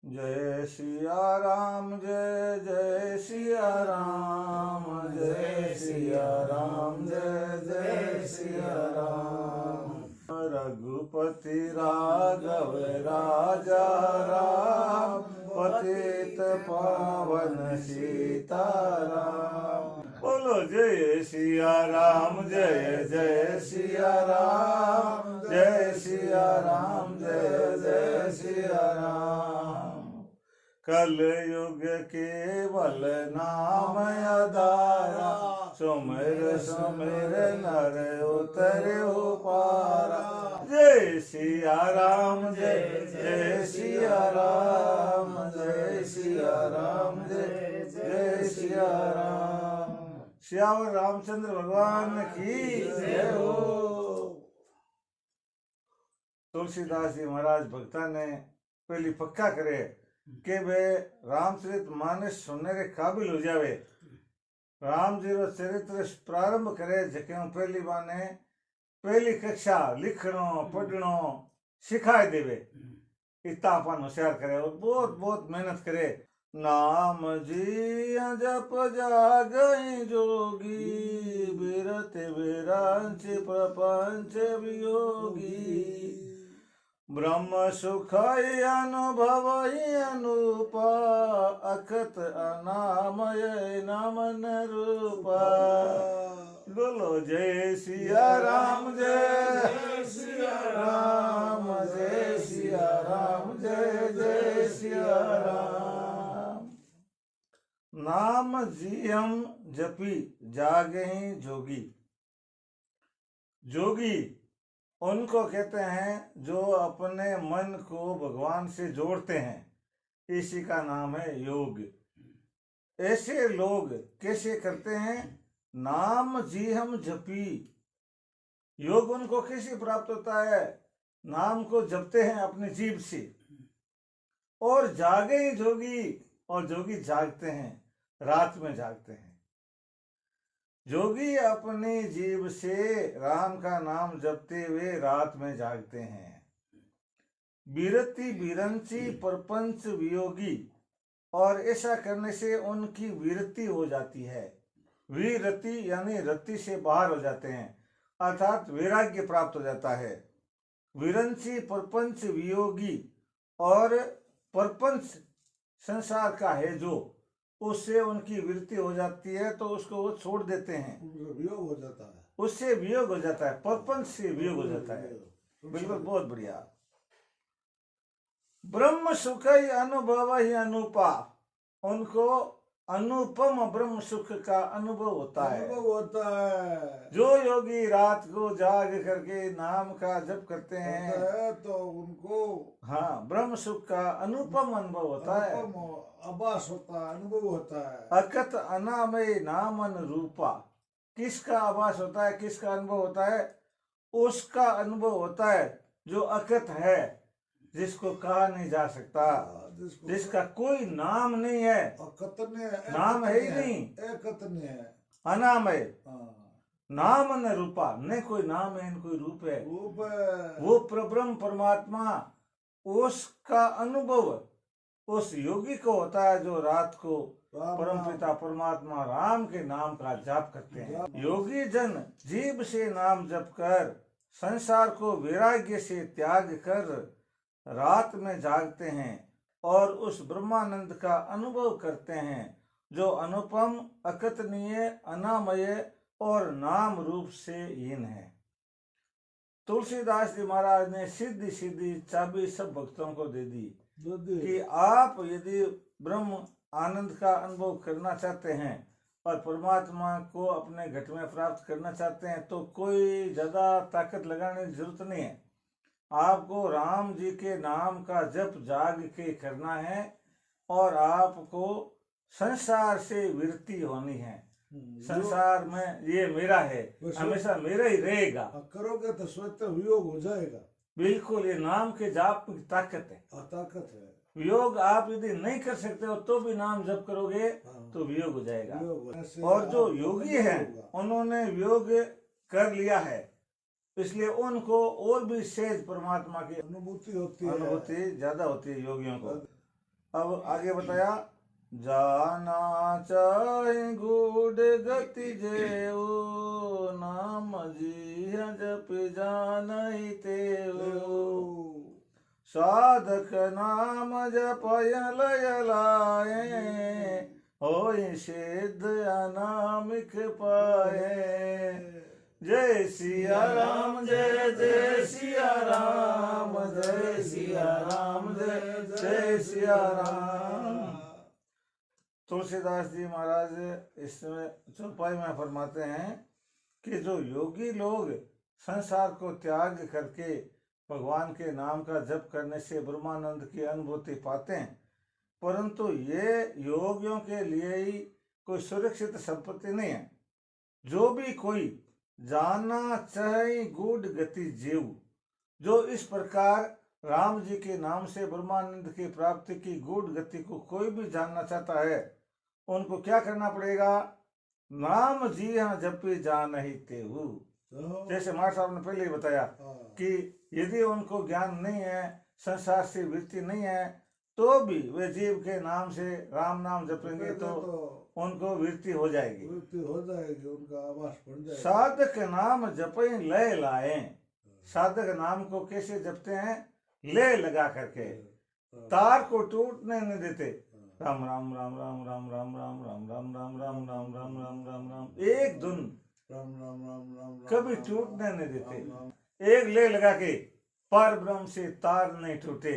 जय सिया राम जय जय सिया राम जय सिया राम जय जय सिया राम। रघुपति राघव राजा राम पतित पावन सीताराम। बोलो जय सिया राम जय जय सिया राम जय सिया राम जय जय सिया राम। कल युग केवल नाम आधारा सुमिर सुमिर नर उतरे पारा। जय सिया राम जय जय सिया राम जय सिया राम जय जय सिया राम। श्यावर रामचंद्र भगवान की जय हो। तुलसीदास जी महाराज भक्ता ने पहली पक्का करे के वे रामचरित मानस सुनने के काबिल हो जावे। राम जी रो चरित्र प्रारंभ करे जके पहली बाने पहली कक्षा लिखनो पढ़नो सिखाए देवे। इतना अपन होशियार करे और बहुत बहुत मेहनत करे। नाम जी जप जागई जोगी बिरत विरांच प्रपंच वियोगी। ब्रह्म सुख अनुभव अनुपा अखत अनामय नमन रूपा। बोलो जय सिया राम जय सिया राम जय सिया राम जय जय सिया राम। नाम जियम जपी जागहि जोगी। जोगी उनको कहते हैं जो अपने मन को भगवान से जोड़ते हैं, इसी का नाम है योग। ऐसे लोग कैसे करते हैं? नाम जी हम जपी। योग उनको कैसे प्राप्त होता है? नाम को जपते हैं अपनी जीभ से। और जागे ही जोगी, और जोगी जागते हैं, रात में जागते हैं। जोगी अपनी जीभ से राम का नाम जपते हुए रात में जागते हैं। बिरति बिरंची परपंच वियोगी, और ऐसा करने से उनकी विरति हो जाती है। विरति यानी रति से बाहर हो जाते हैं, अर्थात वैराग्य प्राप्त हो जाता है। विरंची परपंच वियोगी, और परपंच संसार का है जो, उससे उनकी वृत्ति हो जाती है तो उसको वो छोड़ देते हैं। वियोग हो जाता है, उससे वियोग हो जाता है, परपंच से वियोग हो जाता है। बिल्कुल बहुत बढ़िया। ब्रह्म सुख ही अनुभव ही अनुपा, उनको अनुपम ब्रह्म सुख का अनुभव होता है। जो योगी रात को जाग करके नाम का जप करते हैं तो उनको हाँ ब्रह्म सुख का अनुपम अनुभव होता है, आभास होता है, अनुभव होता है। अकत अनामय नामन रूपा। किसका आभास होता है, किसका अनुभव होता है? उसका अनुभव होता है जो अकत है, जिसको कहा नहीं जा सकता, जिसका कोई नाम नहीं है। नाम है ही नहीं, अनामय नाम न रूपा, न कोई नाम है न कोई रूप है। वो परब्रह्म परमात्मा, उसका अनुभव उस योगी को होता है जो रात को परमपिता परमात्मा राम के नाम का जाप करते हैं। योगी जन जीभ से नाम जप कर संसार को वैराग्य से त्याग कर रात में जागते हैं और उस ब्रह्मानंद का अनुभव करते हैं जो अनुपम, अकथनीय, अनामय और नाम रूप से हीन है। तुलसीदास जी महाराज ने सीधी सीधी चाबी सब भक्तों को दे दी कि आप यदि ब्रह्म आनंद का अनुभव करना चाहते हैं और परमात्मा को अपने घट में प्राप्त करना चाहते हैं तो कोई ज्यादा ताकत लगाने की जरूरत नहीं है। आपको राम जी के नाम का जप जाग के करना है और आपको संसार से विरति होनी है। संसार में ये मेरा है, हमेशा मेरा ही रहेगा। करोगे तो स्वतः वियोग हो जाएगा। बिल्कुल, ये नाम के जाप की ताकत है। ताकत है। वियोग आप यदि नहीं कर सकते हो तो भी नाम जप करोगे तो वियोग हो जाएगा। और जो योगी हैं उन्होंने वियोग कर लिया है, इसलिए उनको और भी सहज परमात्मा की अनुभूति होती है, अनुभूति ज्यादा होती है योगियों को। अब आगे बताया, जाना चाहे गुड गति जेऊ, नाम जी जप जानहि तेऊ। साधक नाम जपय लय लाए, होय सिद्ध अनामिक पाए। जय सिया राम, जय जय सिया राम, जय सिया राम, जय जय सिया राम। तुलसीदास जी महाराज इसमें चौपाई में फरमाते हैं कि जो योगी लोग संसार को त्याग करके भगवान के नाम का जप करने से ब्रह्मानंद की अनुभूति पाते हैं, परंतु ये योगियों के लिए ही कोई सुरक्षित संपत्ति नहीं है। जो भी कोई जाना चाहे गूढ़ गति जीव, जो इस प्रकार राम जी के नाम से ब्रह्मानंद की प्राप्ति की गूढ़ गति को कोई भी जानना चाहता है, उनको क्या करना पड़ेगा? नाम जी हाँ जपी जान ही तेहु। जैसे मार साहब ने पहले ही बताया कि यदि उनको ज्ञान नहीं है, संसार से वृत्ति नहीं है, तो भी वे जीव के नाम से राम नाम जपेंगे तो उनको वृत्ति हो जाएगी, उनका आवास बन जाएगा। साधक नाम जपे लय लाए। साधक नाम को कैसे जपते हैं? ले लगा करके, तार को टूटने नहीं देते। राम राम राम राम राम राम राम राम राम राम राम राम राम राम राम राम, एक धुन राम राम राम राम कभी टूटने नहीं देते। एक ले लगा के पर ब्रह्म से तार नहीं टूटे।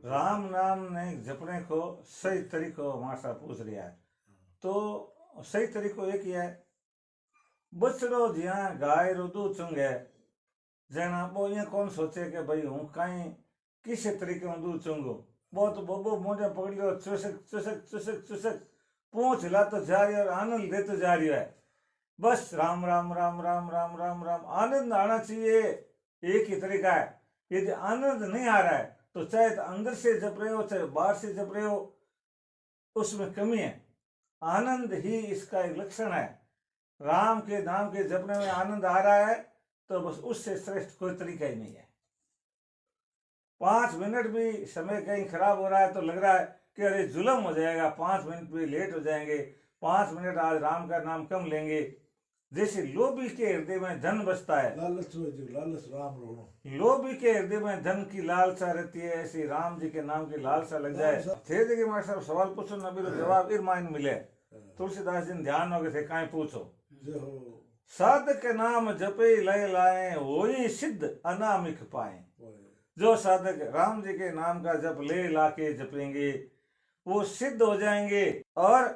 राम नाम ने जपने को सही तरीको हमारा पूछ रहा है, तो सही तरीको एक ही है, बछड़ो ज्या गाय रो दूध चुंगे जना वो ये कौन सोचे कि भाई हूँ कहीं किस तरीके में दूध चुंगो, वो तो बब्बो मोजा पकड़ लियो, चुसक चुसक चुसक चुसक पूछ ला तो जा रही है और आनंद दे तो जा रही है। बस राम राम राम राम राम राम राम, आनंद आना चाहिए, एक ही तरीका है। यदि आनंद नहीं आ रहा है तो चाहे तो अंदर से जप रहे हो चाहे बाहर से जप रहे हो, उसमें कमी है। आनंद ही इसका एक लक्षण है। राम के नाम के जपने में आनंद आ रहा है तो बस उससे श्रेष्ठ कोई तरीका ही नहीं है। 5 मिनट भी समय कहीं खराब हो रहा है तो लग रहा है कि अरे जुल्म हो जाएगा, 5 मिनट भी लेट हो जाएंगे, 5 मिनट आज राम का नाम कम लेंगे। जैसे लोभी के हृदय में धन बसता है, लालच राम रोनो, लोभी के हृदय में धन की लालसा रहती है, ऐसी राम जी के नाम की लालसा लग जाए। थे जगह मार साहब सवाल पूछो ना, भी जवाब इरमाइन मिले। तुलसीदास जी ध्यान हो गए थे, काहे पूछो। साधक के नाम जपे लय लाए, वही सिद्ध अनामिक पाए। जो साधक राम जी के नाम का जप ले लाके जपेंगे वो सिद्ध हो जाएंगे और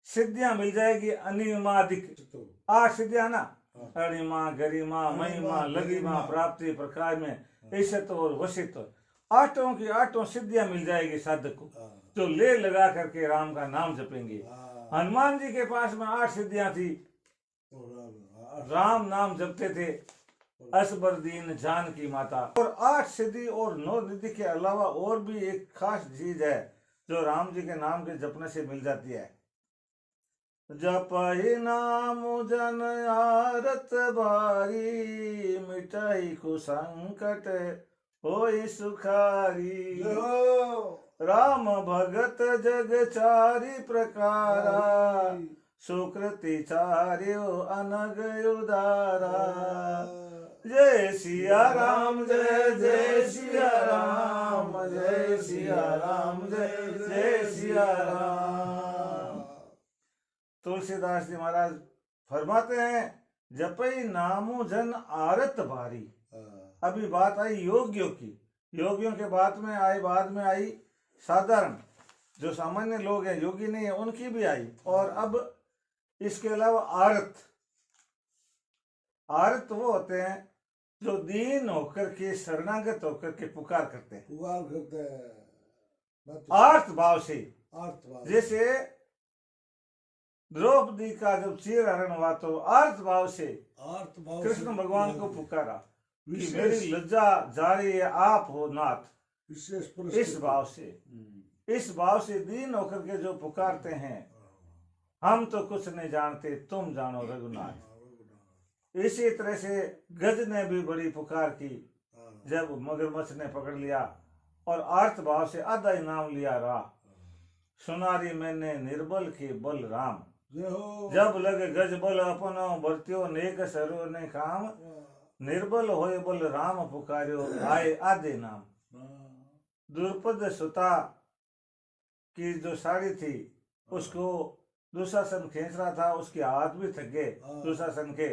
सिद्धियां मिल जाएगी अनिमादिक। 8 सिद्धियां ना, अणिमा गरिमा महिमा लगिमा प्राप्ति प्रकार में ऐसे तो और वसित, 8 की 8 सिद्धियां मिल जाएगी साधक को, जो ले लगा करके राम का नाम जपेंगे। हनुमान जी के पास में 8 सिद्धियां थी, राम नाम जपते थे, असबर दीन जान की माता। और 8 सिद्धि और 9 निधि के अलावा और भी एक खास चीज है जो राम जी के नाम के जपने से मिल जाती है। जपहि नाम जन आरत बारी, मिटाई को संकट होई सुखारी। राम भगत जग चारि प्रकारा, सुकृति चार्यो अनग उदारा। जय सिया राम, जय जय सिया राम, जय सिया राम, जय जय सिया राम। तुलसीदास जी महाराज फरमाते हैं, जपई नामो जन आरत भारी। अभी बात आई योगियों की, योगियों के बाद में आई साधारण जो सामान्य लोग हैं, योगी नहीं है, उनकी भी आई। और अब इसके अलावा आरत वो होते हैं जो दीन होकर के शरणागत होकर के पुकार करते हैं आर्त भाव से। जैसे द्रौपदी का जब चीरहरण हुआ तो आर्त भाव से कृष्ण भगवान को पुकारा कि मेरी लज्जा जा रही है, आप हो नाथ। इस भाव से दीन होकर के जो पुकारते हैं, हम तो कुछ नहीं जानते तुम जानो रघुनाथ। इसी तरह से गज ने भी बड़ी पुकार की जब मगरमच्छ ने पकड़ लिया और आर्त भाव से आधा इनाम लिया रहा। सुनारी मैंने निर्बल के बल राम, जय हो। जब लगे गज बल अपनो भरत्यो नेक सरो ने काम, निर्बल होए बल राम पुकार्यो आए आधे नाम। द्रुपद सुता की जो साड़ी थी उसको दुशासन खींच रहा था, उसके हाथ भी थक गए दुशासन के,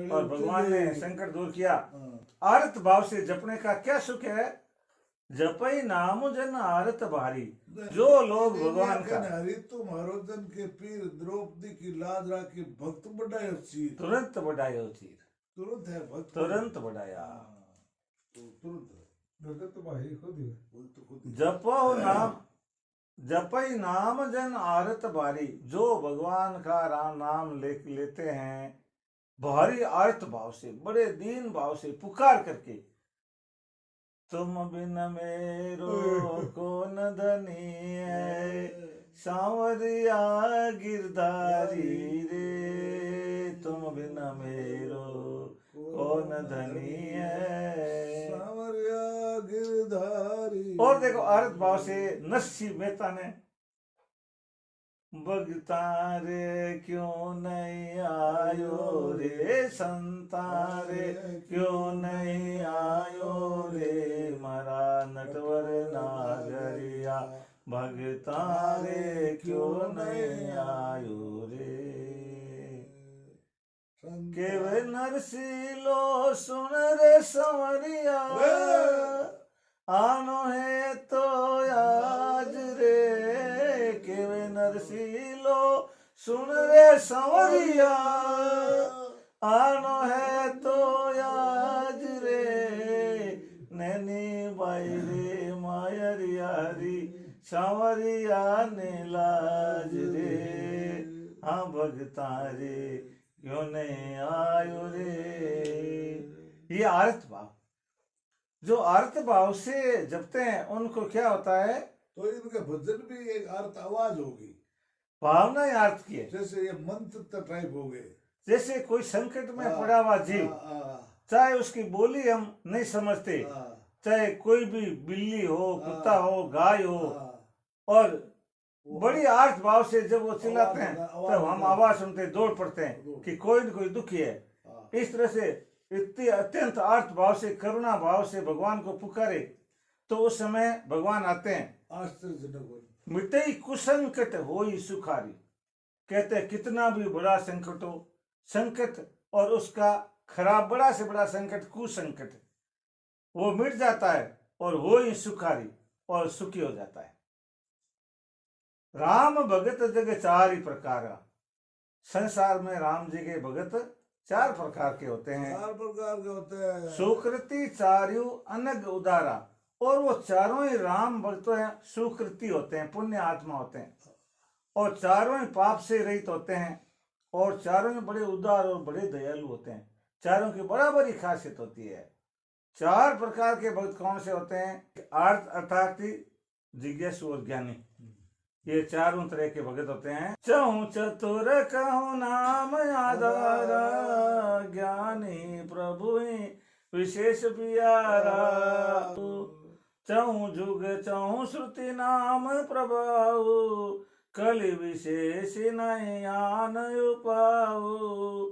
और भगवान ने संकट दूर किया। आरत भाव से जपने का क्या सुख है, जपई नाम जन आरत भारी। जो लोग भगवान का हरि तुम हरोजन के पीर, द्रौपदी की लाज राखी, भक्त बढ़ायो चीर। तुरंत बढ़ायो चीर, तुरंत है भक्त, तुरंत बढ़ाया। तुरंत भगत भाई खुद ही जपो नाम, जपई नाम जन आरत भारी। जो भगवान का नाम लेते हैं भारी आर्त भाव से, बड़े दीन भाव से पुकार करके, तुम बिन मेरो कौन धनी है, सांवरिया गिरधारी रे, तुम बिन मेरो कौन धनी है, सांवरिया गिरधारी। और देखो आरत भाव से नरसिंह मेहता ने, भगता रे क्यों नहीं आयो रे, संता रे क्यों नहीं आयो रे, मारा नटवर नागरिया, भगता रे क्यों नहीं आयो रे। केव नरसिलो सुन रे संवरिया, आनो है तो आज रे, केवे नरसिलो सुन रे संवरिया, आनो है तो आज रे, नैनी बाई रे मायरिया री, सांवरिया ने लाज रे, हाँ भगता रे क्यों नहीं आयो रे। ये आरत भाव, जो आर्त भाव से जपते हैं उनको क्या होता है, तो इनके भजन भी एक अर्थ आवाज होगी, भावना ही आर्त की है। जैसे ये मंत्र टाइप हो गए। जैसे कोई संकट में पड़ा हुआ जीव, चाहे उसकी बोली हम नहीं समझते, चाहे कोई भी बिल्ली हो, कुत्ता हो, गाय हो, और बड़ी आर्त भाव से जब वो चिल्लाते हैं तब हम आवाज सुनते दौड़ पड़ते हैं कि कोई न कोई दुखी है। इस तरह से इतनी अत्यंत आर्त भाव से, करुणा भाव से भगवान को पुकारे तो उस समय भगवान आते हैं। आश्चर्यजनक मिटई कुसंकट होई सुखारी, कहते हैं कितना भी बड़ा संकट हो, संकट और उसका खराब बड़ा से बड़ा संकट कुसंकट, वो मिट जाता है और होई सुखारी, और सुखी हो जाता है। राम भगत जग चार ही प्रकार, संसार में राम जी के भगत चार प्रकार के होते हैं। 4 प्रकार के होते हैं। सुकृति चार्यु अनग उदारा, और वो चारों ही राम भक्त हैं, सुकृति होते हैं, पुण्य आत्मा होते हैं, और चारों ही पाप से रहित होते हैं, और चारों ही बड़े उदार और बड़े दयालु होते हैं। चारों की बराबर ही खासियत होती है। 4 प्रकार के भक्त कौन से होते हैं, आर्त अर्थात जिज्ञासु और ज्ञानी, ये चारों तरह के भगत होते हैं। चहु चतुर कहु नाम आधारा, ज्ञानी प्रभु विशेष प्यारा, चहु जुग चहु श्रुति नाम प्रभाव, कलि विशेष नहीं आन पाऊ।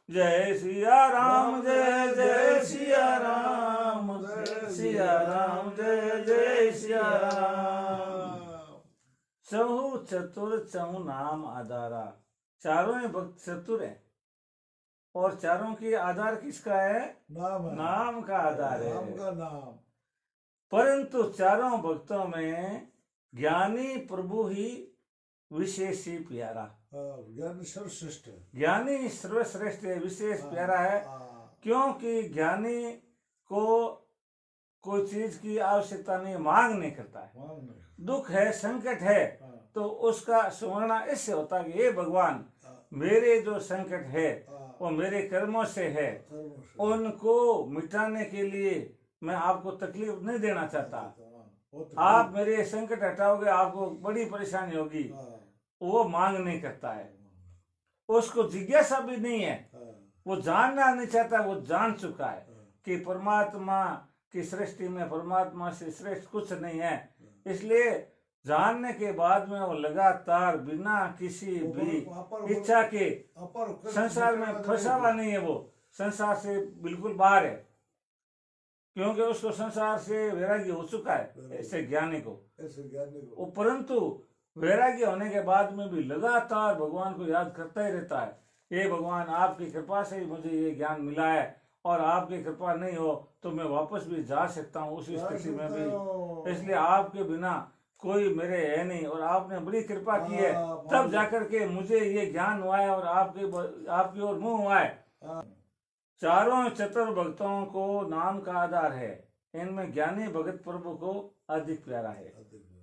जय सिया राम जय जय सिया राम, सिया राम जय जय सिया राम। चहु चतुर चहु नाम आधारा, चारों ही भक्त चतुर है, और चारों की आधार किसका है, नाम है। नाम का आधार है। नाम का नाम। परंतु चारों भक्तों में ज्ञानी प्रभु ही विशेष ही प्यारा, ज्ञान सर्वश्रेष्ठ है। ज्ञानी सर्वश्रेष्ठ है, विशेष प्यारा है। क्योंकि ज्ञानी को कोई चीज की आवश्यकता नहीं, मांग नहीं करता है। दुख है, संकट है, तो उसका स्मरण इससे होता है कि हे भगवान, मेरे जो संकट है वो मेरे कर्मों से है, उनको मिटाने के लिए मैं आपको तकलीफ नहीं देना चाहता। आप मेरे संकट हटाओगे, आपको बड़ी परेशानी होगी, वो मांग नहीं करता है, उसको जिज्ञासा भी नहीं है, वो जानना नहीं चाहता, वो जान चुका है कि परमात्मा कि सृष्टि में परमात्मा से श्रेष्ठ कुछ नहीं है, इसलिए जानने के बाद में वो लगातार बिना किसी भी इच्छा के संसार में फंसा हुआ नहीं है, वो संसार से बिल्कुल बाहर है, क्योंकि उसको संसार से वैराग्य हो चुका है ऐसे ज्ञानी को। वो परंतु वैराग्य होने के बाद में भी लगातार भगवान को याद करता ही रहता है, ये भगवान आपकी कृपा से ही मुझे ये ज्ञान मिला है, और आपकी कृपा नहीं हो तो मैं वापस भी जा सकता हूँ उसी स्थिति में भी, इसलिए आपके बिना कोई मेरे है नहीं, और आपने बड़ी कृपा की है तब जाकर के मुझे ये ज्ञान हुआ है और आपकी ओर मुंह हुआ है। चारों चतुर भक्तों को नाम का आधार है, इनमें ज्ञानी भगत प्रभु को अधिक प्यारा है।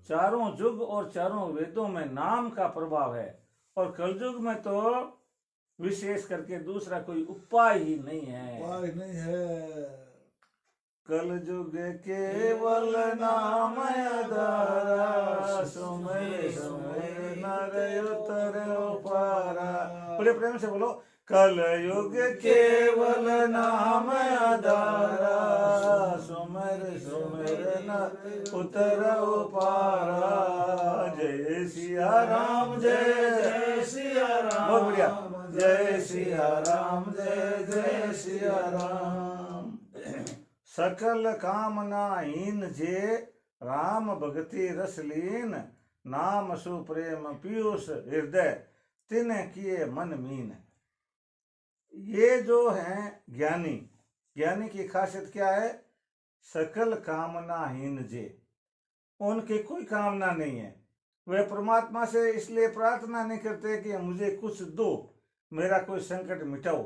चारों युग और चारों वेदों में नाम का प्रभाव है, और कलयुग में तो विशेष करके दूसरा कोई उपाय ही नहीं है। कलयुग केवल नाम आधारा, सुमिर सुमिर नर उतर पारा। बड़े प्रेम से बोलो, कलयुग केवल नाम आधारा, सुमिर सुमिर नर उतर पारा। जय सिया राम, जय जय सिया राम, बहुत बढ़िया, जय सिया राम, जय जय सिया राम। सकल कामनाहीन जे राम भगति रसलीन, नाम सुप्रेम पीयूष हृदय तिन्ह किए मन मीन। ये जो हैं ज्ञानी, ज्ञानी की खासियत क्या है? सकल कामनाहीन जे, उनकी कोई कामना नहीं है, वे परमात्मा से इसलिए प्रार्थना नहीं करते कि मुझे कुछ दो, मेरा कोई संकट मिटाओ।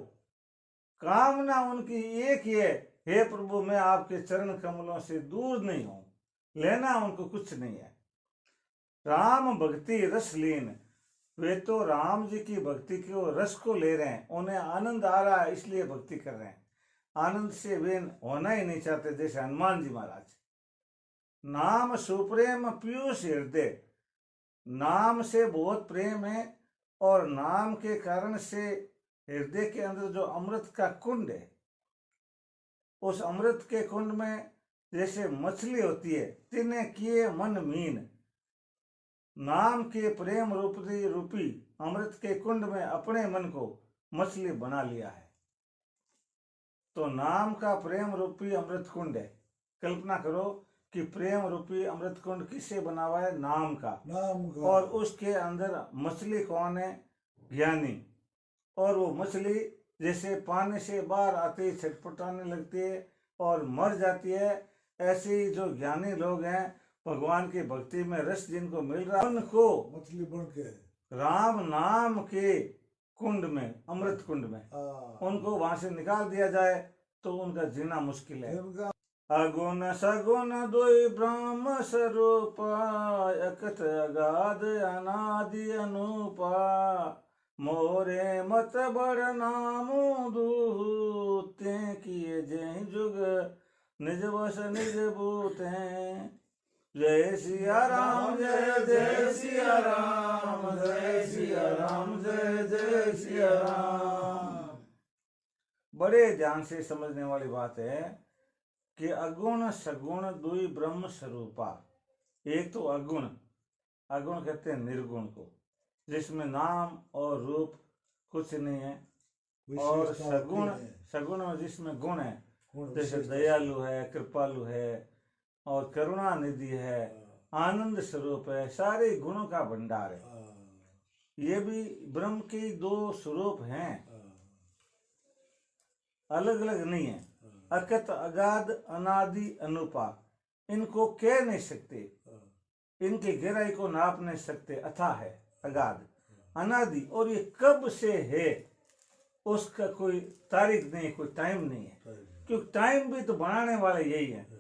कामना उनकी एक ही है, हे प्रभु मैं आपके चरण कमलों से दूर नहीं हूं, लेना उनको कुछ नहीं है। राम भक्ति रसलीन, वे तो राम जी की भक्ति के रस को ले रहे हैं, उन्हें आनंद आ रहा है इसलिए भक्ति कर रहे हैं, आनंद से वे होना ही नहीं चाहते, जैसे हनुमान जी महाराज। नाम सुप्रेम पीयूष हृदय, नाम से बहुत प्रेम है, और नाम के कारण से हृदय के अंदर जो अमृत का कुंड है, उस अमृत के कुंड में जैसे मछली होती है, तिन्हे किए मन मीन। नाम के प्रेम रूपी अमृत के कुंड में अपने मन को मछली बना लिया है। तो नाम का प्रेम रूपी अमृत कुंड है। कल्पना करो कि प्रेम रूपी अमृत कुंड किससे बना हुआ है? नाम का। और उसके अंदर मछली कौन है? ज्ञानी। और वो मछली जैसे पानी से बाहर आते ही छटपटाने लगती है और मर जाती है, ऐसे ही जो ज्ञानी लोग हैं, भगवान की भक्ति में रस जिनको मिल रहा है, उनको मछली बन के राम नाम के कुंड में, अमृत कुंड में, उनको वहां से निकाल दिया जाए तो उनका जीना मुश्किल है। अगुण सगुण दुई ब्रह्म स्वरूप, अकथ अगाध अनादि अनूपा, मोरे मत बड़ नामो दूहु, ते किए जय जुग निज वस निज भूते। जय सिया राम, जय जय सिया राम, जय सिया राम, जय जय सिया राम। बड़े ध्यान से समझने वाली बात है कि अगुण सगुण दुई ब्रह्म स्वरूपा। एक तो अगुण, अगुण कहते हैं निर्गुण को, जिसमें नाम और रूप कुछ नहीं है, और सगुण, सगुण में जिसमें गुण है, जैसे दयालु है, कृपालु है, और करुणा निधि है, आनंद स्वरूप है, सारे गुणों का भंडार है। ये भी ब्रह्म के दो स्वरूप हैं, अलग अलग नहीं है। अकत अगाध अनादि अनुपा, इनको कह नहीं सकते, इनकी गहराई को नाप नहीं सकते। अथाह है, अगाध, अनादि, और ये कब से है उसका कोई तारीख नहीं, कोई टाइम नहीं है, क्योंकि टाइम भी तो बनाने वाले यही है।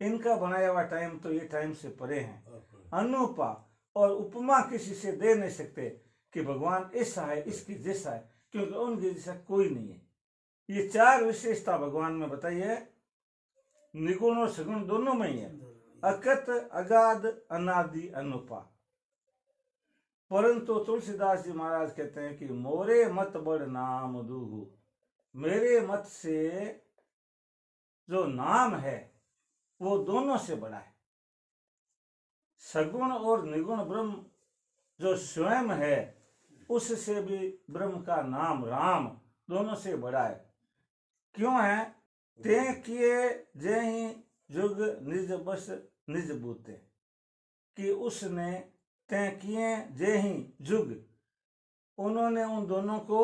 इनका बनाया हुआ टाइम तो ये टाइम से परे हैं। अनुपा, और उपमा किसी से दे नहीं सकते कि भगवान ऐसा है, इसकी जैसा है, क्योंकि उनके जैसा कोई नहीं है। ये चार विशेषता भगवान में बताई है, निगुण और सगुण दोनों में ही है। अकत अगाध अनादि अनुपा। परंतु तुलसीदास जी महाराज कहते हैं कि मोरे मत बड़ नाम दूहु, मेरे मत से जो नाम है, वो दोनों से बड़ा है। सगुण और निगुण ब्रह्म जो स्वयं है उससे भी ब्रह्म का नाम राम दोनों से बड़ा है। क्यों है? ते किए जय ही जुग निज बस निज बूते, कि उसने ते किए जय ही जुग, उन्होंने उन दोनों को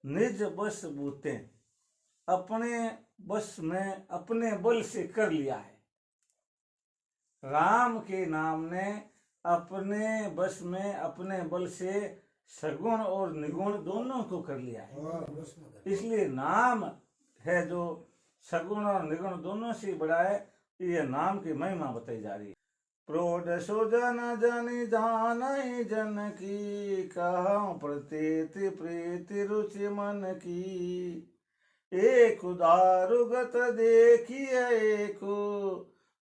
निज बस बूते अपने बस में अपने बल से कर लिया है। राम के नाम ने अपने बस में अपने बल से सगुण और निगुण दोनों को कर लिया है। इसलिए नाम है जो सगुण और निगुण दोनों से बड़ा है। ये नाम की महिमा बताई जा रही है। प्रोढ़ सुजन जनि जानै जन की, कहूँ प्रतीति प्रीति रुचि मन की। एक दारुगत देखिए एक,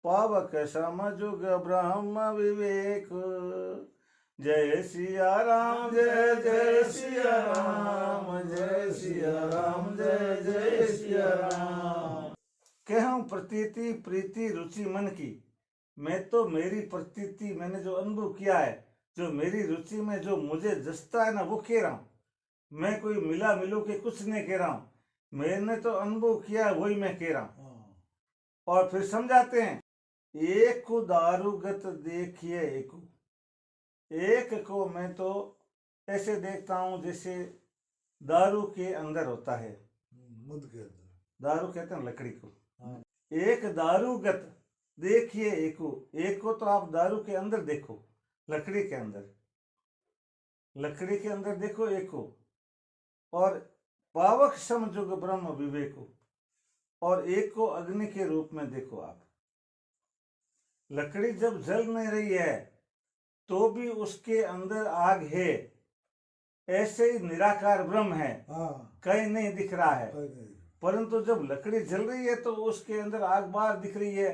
पावक समझुग ब्रह्म विवेक। जय सिया राम जय जय सिया राम, जय सिया राम जय जय सिया राम। कहूँ प्रतीति प्रीति रुचि मन की, मैं तो मेरी प्रतीति मैंने जो अनुभव किया है, जो मेरी रुचि में जो मुझे जसता है ना वो कह रहा हूँ। मैं कोई मिला मिलू के कुछ नहीं कह रहा हूँ, मैंने तो अनुभव किया है वही मैं कह रहा हूँ। और फिर समझाते हैं, एक को दारुगत देखिए एक को मैं तो ऐसे देखता हूँ जैसे दारू के अंदर होता है। मद के अंदर दारू कहते हैं लकड़ी को। हाँ। एक दारूगत देखिए एक को तो आप दारू के अंदर देखो, लकड़ी के अंदर, लकड़ी के अंदर देखो एक को। और पावक समझुग ब्रह्म विवेक, और एक को अग्नि के रूप में देखो आप। लकड़ी जब जल नहीं रही है तो भी उसके अंदर आग है, ऐसे ही निराकार ब्रह्म है। कहीं नहीं दिख रहा है, परंतु जब लकड़ी जल रही है तो उसके अंदर आग बाहर दिख रही है,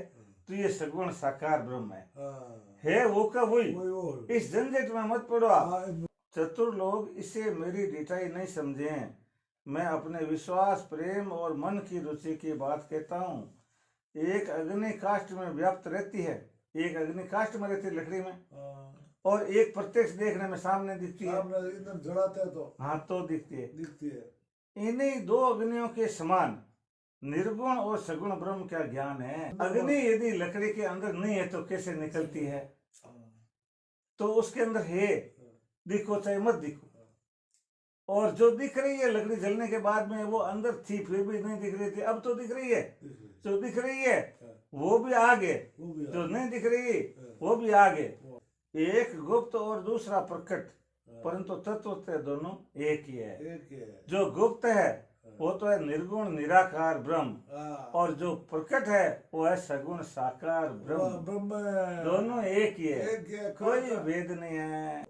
तो ये सगुण साकार ब्रह्म है वो का वही। इस झंझट में मत पड़ो आप। चतुर लोग इसे मेरी डिटाई नहीं समझे। मैं अपने विश्वास प्रेम और मन की रुचि की बात कहता हूँ। एक अग्नि काष्ठ में व्याप्त रहती है, एक अग्नि काष्ठ में रहती है लकड़ी में, और एक प्रत्यक्ष देखने में सामने दिखती है, जलाते हैं तो हाँ तो दिखती है। इन्हीं दो अग्नियों के समान निर्गुण और सगुण ब्रह्म का ज्ञान है। अग्नि यदि लकड़ी के अंदर नहीं है तो कैसे निकलती है? तो उसके अंदर है, दिखो चाहे मत दिखो। और जो दिख रही है लकड़ी जलने के बाद में, वो अंदर थी फिर भी नहीं दिख रही थी, अब तो दिख रही है। जो दिख रही है वो भी आगे, जो नहीं दिख रही वो भी आगे। एक गुप्त और दूसरा प्रकट, परंतु तत्व दोनों एक ही है। जो गुप्त है वो तो है निर्गुण निराकार ब्रह्म, और जो प्रकट है वो है सगुण साकार ब्रह्म। दोनों एक ही है, कोई भेद नहीं है।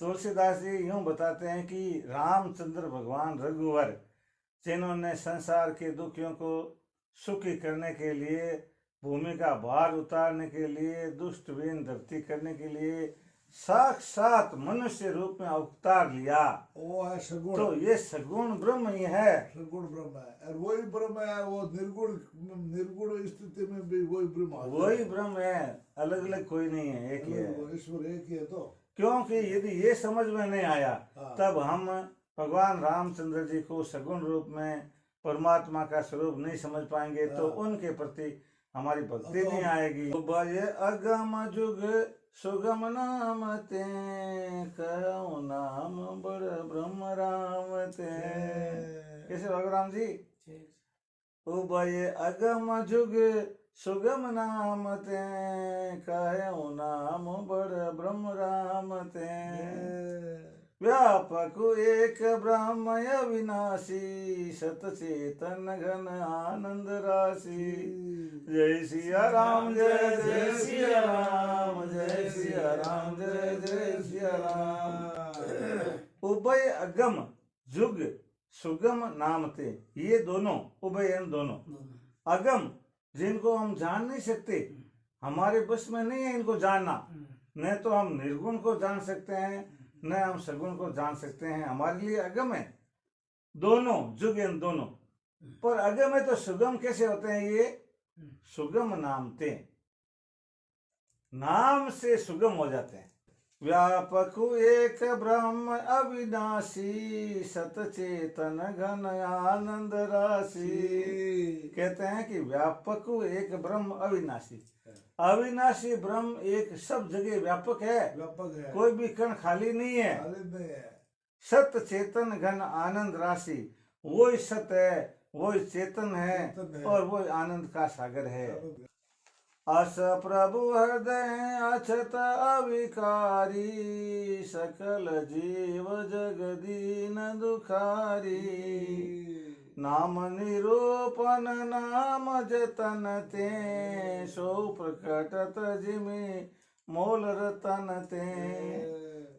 तुलसीदास जी यूं बताते हैं कि रामचंद्र भगवान रघुवर, जिन्होंने संसार के दुखियों को सुखी करने के लिए, भूमि का भार उतारने के लिए, दुष्ट विहीन धरती करने के लिए साक्षात मनुष्य रूप में अवतार लिया, वो है सगुण। तो ये सगुण ब्रह्म ही है। सगुण ब्रह्म है, और वही ब्रह्म है। वो निर्गुण स्थिति में भी वही ब्रह्म है, अलग अलग कोई नहीं है, एक ही है। ईश्वर एक ही है। तो क्योंकि यदि ये समझ में नहीं आया तब हम भगवान रामचंद्र जी को सगुण रूप में परमात्मा का स्वरूप नहीं समझ पाएंगे, तो उनके प्रति हमारी भक्ति नहीं आएगी। ये अगम जुग सुगम नाम ते, कहूँ नाम बड़ ब्रह्म राम ते। कैसे भगवान जी? उभय अगम जुग सुगम नाम ते, कहूँ नाम बड़ ब्रह्म राम ते। व्यापक एक ब्रह्म अविनाशी, सतचेतन घन आनंद राशि। जय सिया राम जय जय सिया राम, जय सिया राम जय जय सिया राम। उभय अगम जुग सुगम नाम ते, ये दोनों उभय दोनों अगम, जिनको हम जान नहीं सकते, हमारे बस में नहीं है इनको जानना। न तो हम निर्गुण को जान सकते हैं, न हम सगुण को जान सकते हैं, हमारे लिए अगम है दोनों, जुग दोनों। पर अगम है तो सुगम कैसे होते हैं? ये सुगम नाम ते, नाम से सुगम हो जाते हैं। व्यापक एक ब्रह्म अविनाशी, सतचेतन घन आनंद राशि। कहते हैं कि व्यापक एक ब्रह्म अविनाशी, अविनाशी ब्रह्म एक सब जगह व्यापक है, व्यापक है, कोई भी कण खाली नहीं है। खाली नहीं है। सत चेतन घन आनंद राशि, वही सत है, वही चेतन है, चेतन है। और वही आनंद का सागर है। अस प्रभु हृदय अछत अविकारी, सकल जीव जगदीन दुखारी। नाम निरूपण नाम जतन ते, सो प्रकटत जिमि मोल रतन ते।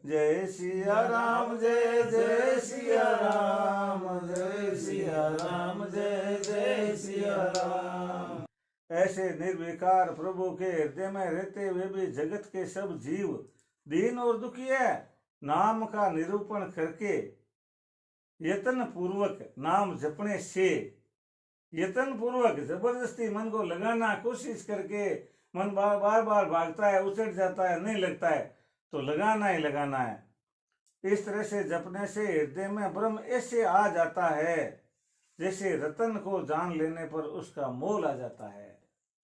जय सिया राम, जय जय सिया राम, जय सिया राम, जय जय सिया राम। ऐसे निर्विकार प्रभु के हृदय में रहते हुए भी जगत के सब जीव दीन और दुखी है। नाम का निरूपण करके यत्न पूर्वक नाम जपने से, यत्न पूर्वक जबरदस्ती मन को लगाना कोशिश करके मन बार बार भागता है, उचट जाता है, नहीं लगता है, तो लगाना ही लगाना है। इस तरह से जपने से हृदय में ब्रह्म ऐसे आ जाता है जैसे रतन को जान लेने पर उसका मोल आ जाता है।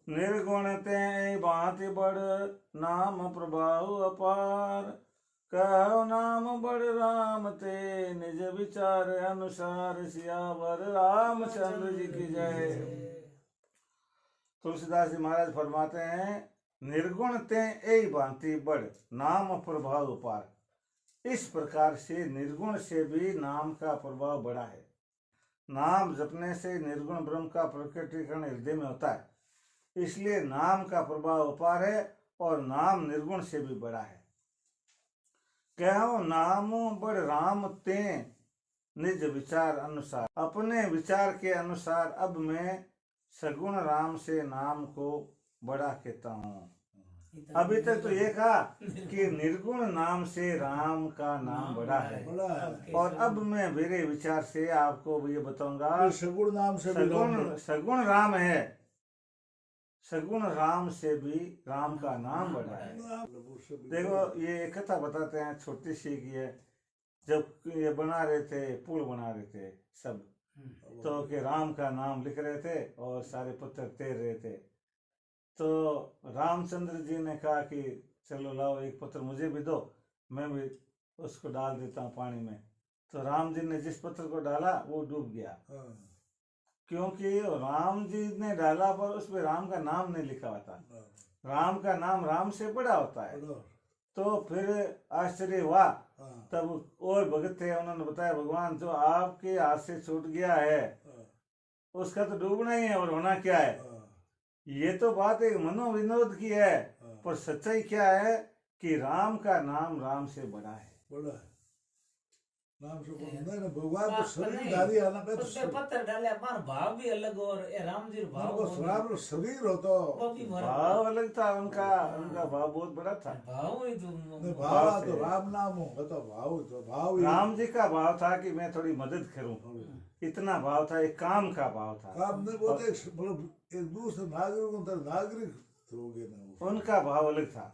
निर्गुण ते भांति बड़, नाम प्रभाव अपार। कहो नाम बड़ राम ते, निज विचार अनुसार। सियावर रामचंद्र जी की जय। तुलसीदास जी महाराज फरमाते हैं, निर्गुण ते ऐ भांति बड़, नाम प्रभाव अपार। इस प्रकार से निर्गुण से भी नाम का प्रभाव बड़ा है। नाम जपने से निर्गुण ब्रह्म का प्रकटीकरण हृदय में होता है, इसलिए नाम का प्रभाव अपार है और नाम निर्गुण से भी बड़ा है। कहो नामो बड़ राम ते, निज विचार अनुसार। अपने विचार के अनुसार अब मैं सगुण राम से नाम को बड़ा कहता हूँ। अभी तक तो ये कहा कि निर्गुण नाम से राम का नाम बड़ा है, बड़ा है। और अब मैं मेरे विचार से आपको ये बताऊंगा, सगुण नाम से भी सगुण राम है, सगुण राम से भी राम का नाम बड़ा है। देखो ये कथा बताते हैं, छोटी सी की है। जब ये बना रहे थे, पुल बना रहे थे सब, तो कि राम का नाम लिख रहे थे और सारे पत्थर तैर रहे थे। तो रामचंद्र जी ने कहा कि चलो लाओ एक पत्थर मुझे भी दो, मैं भी उसको डाल देता हूँ पानी में। तो राम जी ने जिस पत्थर को डाला वो डूब गया, क्योंकि राम जी ने डाला पर उस पर राम का नाम नहीं लिखा हुआ था। राम का नाम राम से बड़ा होता है। तो फिर आश्चर्य हुआ। तब और भगत थे, उन्होंने बताया, भगवान जो आपके हाथ से छूट गया है उसका तो डूबना ही है, और होना क्या है। ये तो बात एक मनोविनोद की है, पर सच्चाई क्या है कि राम का नाम राम से बड़ा है। बड़ा है नाम से नहीं ना, भगवान तो शरीरधारी है ना। उसके पत्थर डाले, हमारा भाव भी अलग, और ये राम जी भाव राम शरीर हो तो भाव अलग था उनका, उनका भाव बहुत बड़ा था। भाव ही तो भाव तो राम नाम हो तो भाव, तो भाव राम जी का भाव था कि मैं थोड़ी मदद करूं, इतना भाव था। एक काम का भाव था। काम नहीं बोलते, मतलब एक दूसरे नागरिक हो गए ना, उनका भाव अलग था।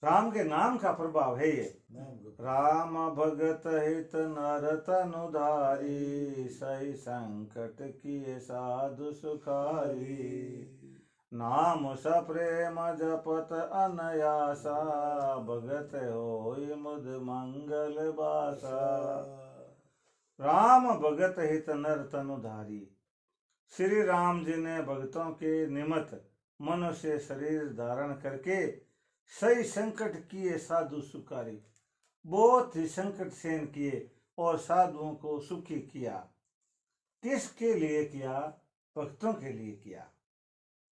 राम के नाम का प्रभाव है ये। राम भगत हित नर तनुधारी, सही संकट किए साधु सुखारी। नाम सप्रेम जपत अनयासा, भगत होई मुद मंगल बासा। राम भगत हित नर तनुधारी, श्री राम जी ने भक्तों के निमित्त मनुष्य शरीर धारण करके सही संकट किए साधु सुखारी, बहुत ही संकट सहन किए और साधुओं को सुखी किया। किसके लिए किया? भक्तों के लिए किया।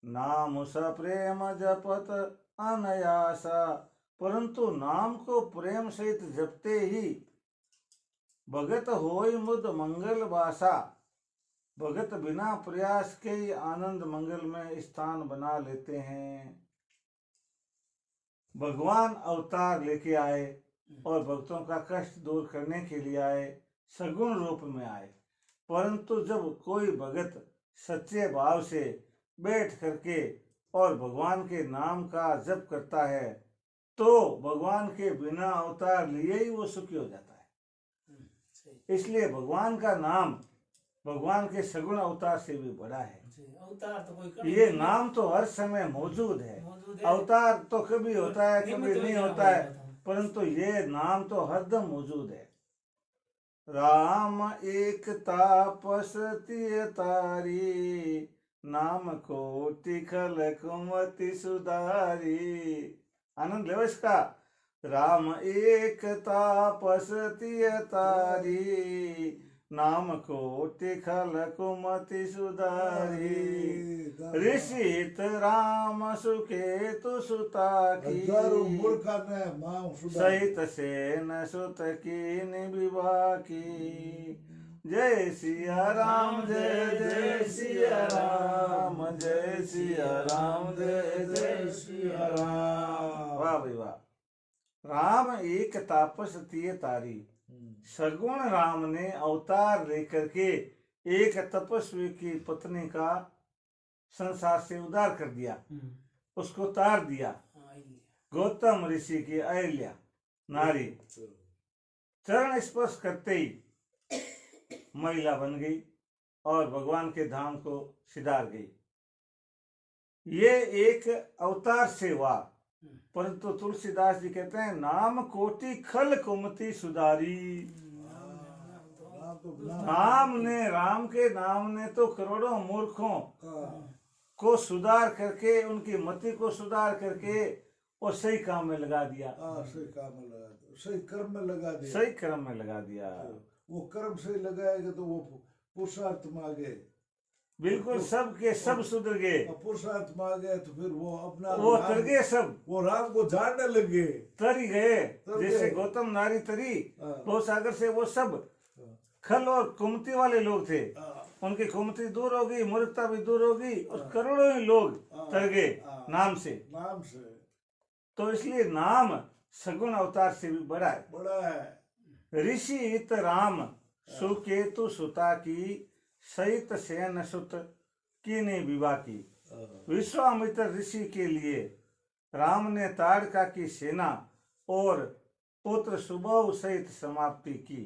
नाम सप्रेम जपत अनयासा, परंतु नाम को प्रेम सहित जपते ही भगत होई मुद मंगल बासा, भगत बिना प्रयास के ही आनंद मंगल में स्थान बना लेते हैं। भगवान अवतार लेके आए और भक्तों का कष्ट दूर करने के लिए आए, सगुण रूप में आए। परंतु जब कोई भगत सच्चे भाव से बैठ करके और भगवान के नाम का जप करता है तो भगवान के बिना अवतार लिए ही वो सुखी हो जाता है। सही इसलिए भगवान का नाम भगवान के सगुण अवतार से भी बड़ा है। सही। अवतार तो कोई ये नाम तो हर समय मौजूद है। अवतार तो कभी होता है कभी नहीं होता है, परंतु ये नाम तो हरदम मौजूद है। राम एक तापसती तारी, नाम कोटि खल कुमति सुधारी। आनंद लो इसका। राम एक तापसती तारी, नाम कोटि खल कुमति सुधारी। ऋषित राम सुकेतु सुता हजारों की, मूर्खा ने मां सुधा सहित सेन सुत की विवाह की। जय सिया राम जय जय सिया राम, जय सिया राम जय जय सिया राम। वाह भाई वाह। राम एक तापस तिय तारी। सगुण राम ने अवतार लेकर के एक तपस्वी की पत्नी का संसार से उद्धार कर दिया, उसको तार दिया। गौतम ऋषि की अहिल्या नारी चरण स्पर्श करते ही महिला बन गई और भगवान के धाम को सिधार गई। ये एक अवतार से हुआ, परंतु तुलसीदास जी कहते हैं नाम कोटि खल कुमति सुधारी। राम के नाम ने तो करोड़ों मूर्खों को सुधार करके उनकी मति को सुधार करके और सही काम में लगा दिया। सही काम में लगा दिया, सही कर्म में लगा दिया। सही कर्म में लगा दिया। वो कर्म सही लगाएगा तो वो पुरुषार्थ में आ गए, बिल्कुल सब के सब सुधर गए। पुरुषार्थ में आ गए तो फिर वो अपना वो तर गए, सब वो राम को जानने लगे, तरी गए। तर जैसे गए। गौतम नारी तरी हाँ। वो सागर से, वो सब खल और कुमति वाले लोग थे। उनकी कुमति दूर हो गई, मूर्खता भी दूर हो गई और करोड़ों ही लोग तर गए नाम से। नाम से तो इसलिए नाम सगुण अवतार से भी बड़ा है। बड़ा है। ऋषि इत राम सुकेतु सुता की, सहित सेन सुत कीने विवाह की। विश्वामित्र ऋषि के लिए राम ने ताड़का की सेना और पुत्र सुबह सहित समाप्ति की।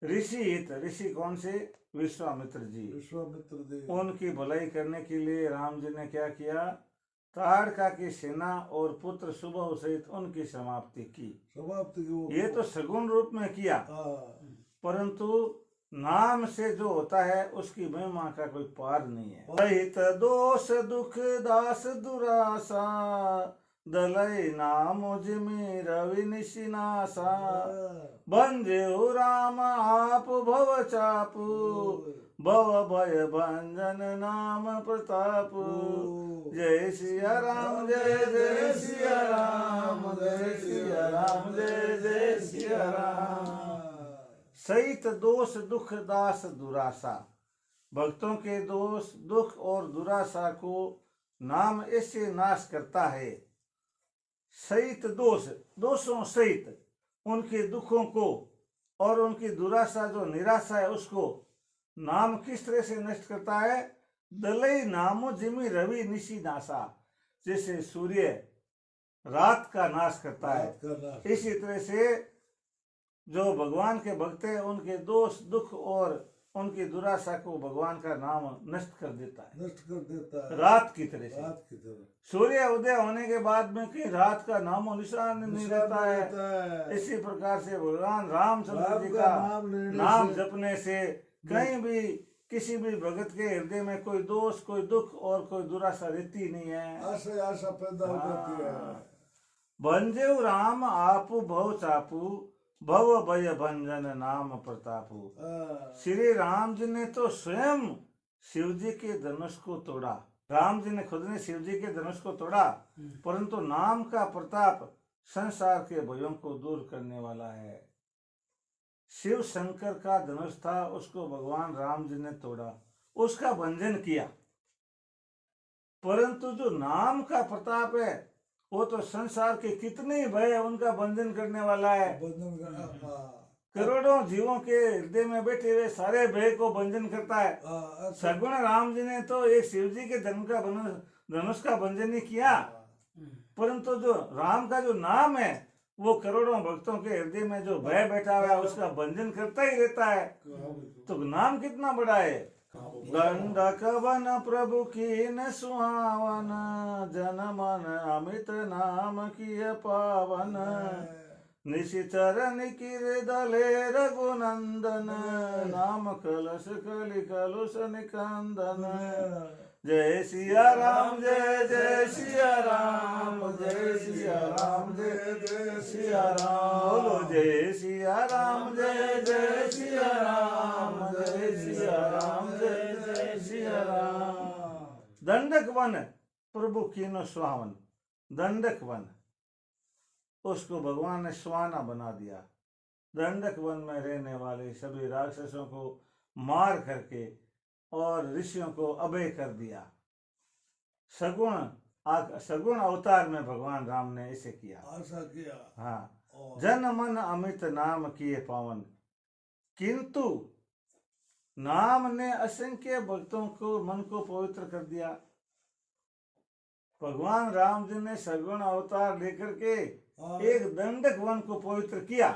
ऋषि हित, ऋषि कौन से? विश्वामित्र जी। विश्वामित्र देव उनकी भलाई करने के लिए राम जी ने क्या किया? ताड़का की सेना और पुत्र सुबह सहित उनकी समाप्ति की। समाप्ति ये तो सगुण रूप में किया, परंतु नाम से जो होता है उसकी महिमा का कोई पार नहीं है। सहित दोष दुख दास दुरासा, दलई नाम जिमि रवि निशिनासा। बंजो राम आप भव चापु, भव भय भंजन नाम प्रताप। जय सिया राम जय जय सिया राम, जय सिया राम जय जय सिया राम। सहित दोष दुख दास दुरासा। भक्तों के दोष दुख और दुरासा को नाम ऐसे नाश करता है। सहित दोष, दोषों सहित उनके दुखों को और उनकी दुरासा जो निराशा है उसको नाम किस तरह से नष्ट करता है? दलई नामो जिमि रवि निशी नासा। जैसे सूर्य रात का नाश करता है, इसी तरह से जो भगवान के भक्त हैं उनके दोष दुख और उनकी दुराशा को भगवान का नाम नष्ट कर देता है। नष्ट कर देता है रात की तरह से। रात की तरह सूर्य उदय होने के बाद में कि रात का नामो निशान नहीं रहता है। इसी प्रकार से भगवान रामचंद्र जी का नाम जपने से कहीं भी किसी भी भगत के हृदय में कोई दोष कोई दुख और कोई दुराशा रहती नहीं है। आशा पैदा हो जाती है। बंजेव राम आपु भव चापू, भव भय भंजन नाम प्रतापु। श्री राम जी ने तो स्वयं शिव जी के धनुष को तोड़ा। राम जी ने खुद ने शिव जी के धनुष को तोड़ा, परंतु नाम का प्रताप संसार के भयों को दूर करने वाला है। शिव शंकर का धनुष था, उसको भगवान राम जी ने तोड़ा, उसका भंजन किया। परंतु जो नाम का प्रताप है वो तो संसार के कितने भय उनका बंधन करने वाला है। करोड़ों जीवों के हृदय में बैठे हुए सारे भय को भंजन करता है। अच्छा सगुण राम जी ने तो एक शिव जी के धनुष का भंजन ही किया, परंतु जो राम का जो नाम है वो करोड़ों भक्तों के हृदय में जो भय बैठा हुआ है उसका भंजन करता ही रहता है। तो नाम कितना बड़ा है। दंडक वन प्रभु की न सुहावन, जन मन अमित नाम किय पावन, निशिचर निकिर दले रघुनंदन, नाम कलश कलि कलुष निकंदन। जय सिया राम जय जय सिया राम, जय सिया राम जय जय सिया राम। बोलो जय सिया राम जय जय सिया राम, जय सिया राम जय जय सिया राम। दंडक वन प्रभु कीनो सुहावन, दंडक वन उसको भगवान ने सुहाना बना दिया। दंडक वन में रहने वाले सभी राक्षसों को मार करके और ऋषियों को अभय कर दिया। सगुण अवतार में भगवान राम ने इसे किया। ऐसा किया। हाँ, जन मन अमित नाम किए पावन, किंतु नाम ने असंख्य भक्तों को मन को पवित्र कर दिया। भगवान राम जी ने सगुण अवतार लेकर के एक दंडक वन को पवित्र किया।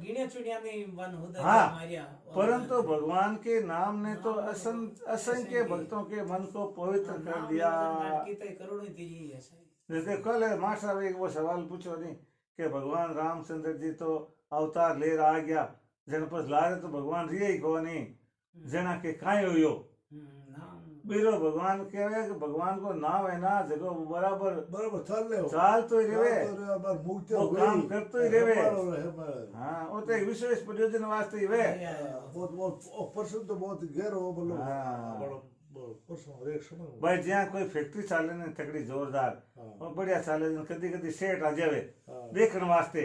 गिने चुनिया नहीं वन होता हाँ, मारिया। परंतु भगवान के नाम ने तो असंख्य भक्तों के मन को पवित्र कर दिया। करोड़ों तेजी ऐसा जैसे कल मास्टर साहब एक वो सवाल पूछो नहीं कि भगवान रामचंद्र जी तो अवतार ले आ गया, जनपद ला रहे तो भगवान रिये ही को नहीं, जना के काहे हुयो बीरो भगवान कहे कि भगवान को नाम है ना जगह बराबर बराबर चाल तो ही रेवे, मुक्ति वो काम करतो ही रेवे। हाँ हाँ, वो तो एक विशेष प्रयोजन वास्ते ही वे। बहुत पर्सन तो बहुत गहरा हो मतलब हाँ। बड़ा पर्सन एक समय भाई ज्યાં कोई फैक्ट्री चाले ने तकड़ी जोरदार और बढ़िया चाले ने कदी कदी सेठ आ जावे देखने वास्ते,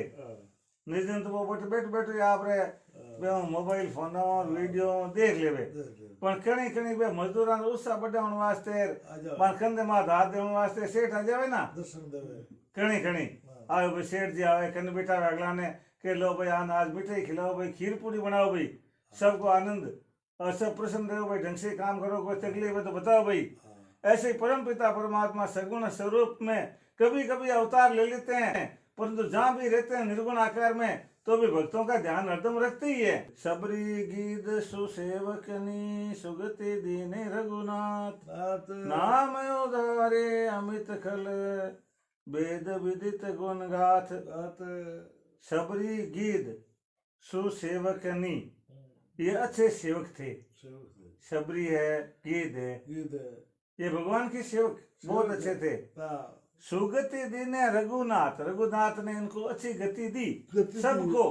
नहीं दिन तो वो बैठ बैठ आप रे मोबाइल फोन वीडियो देख लेवे, पण कणी कणी बे मजदूरां नो उत्साह बढ़ावण वास्ते मार कंधे मां हाथ देवण वास्ते सेठ आ जावे ना दर्शन देवे कणी कणी आवे भाई सेठ जी आवे कने बैठा अगला ने के लो भाई आज मिठाई खिलाओ भाई खीर पूरी बनाओ भाई सबको आनंद और सब प्रसन्न रहो भाई, ढंग से काम करो, कोई तकलीफ है तो बताओ भाई। ऐसे ही परम पिता परमात्मा सगुण स्वरूप में कभी कभी अवतार ले लेते हैं, परंतु जहाँ भी रहते हैं निर्गुण आकार में तो भी भक्तों का ध्यान हरदम रखते ही है। सबरी गीत सुसेवकनी सुगति दीने रघुनाथ, नाम उधारे अमित खल वेद विदित गुण गाथ। सबरी गीत सुसेवकनी ये अच्छे सेवक थे, शबरी है गीत है ये भगवान के सेवक बहुत अच्छे थे। सुगति दीने रघुनाथ, रघुनाथ ने इनको अच्छी गति दी सबको,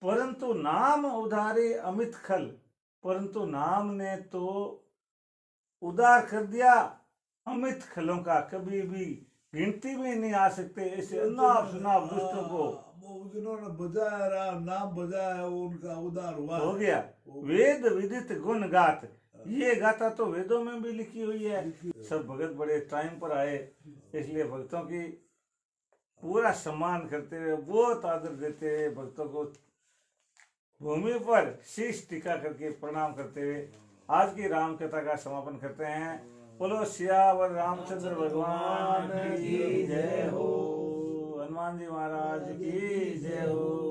परंतु नाम उधारे अमित खल, परंतु नाम ने तो उदार कर दिया अमित खलों का, कभी भी गिनती में नहीं आ सकते ऐसे अनाप शनाप दुष्टों को जिन्होंने बजाया राम नाम बजाया वो उनका उदार हुआ हो गया। वेद विदित गुण गाथ, ये गाथा तो वेदों में भी लिखी हुई है। सब भगत बड़े टाइम पर आए, इसलिए भक्तों की पूरा सम्मान करते हुए बहुत आदर देते हुए भक्तों को भूमि पर शीश टिका करके प्रणाम करते हुए आज की राम कथा का समापन करते हैं। बोलो सियावर रामचंद्र भगवान की जय हो, हनुमान जी महाराज की जय हो।